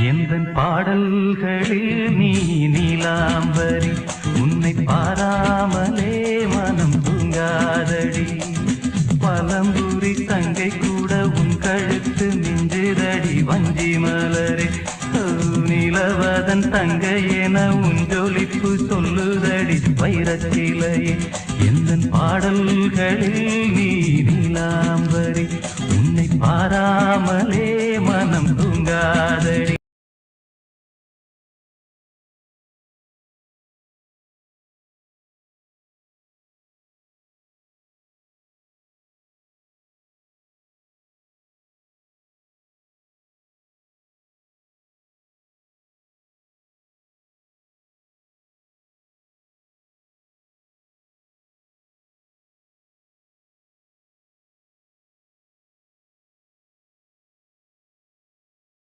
எந்தன் பாடல்களில் நீ நீலாம்பரி உன்னை பாராமலே மனம் தூங்காதடி பலம்புரி தங்கை கூட உன் கழுத்து மிஞ்சிரடி வஞ்சி மலரே நிலவதன் தங்கை என உன் ஜொலிப்பு சொல்லுதடி வைரச்சிலையே எந்தன் பாடல்களில் நீ நீலாம்பரி உன்னை பாராமலே மனம் தூங்காதடி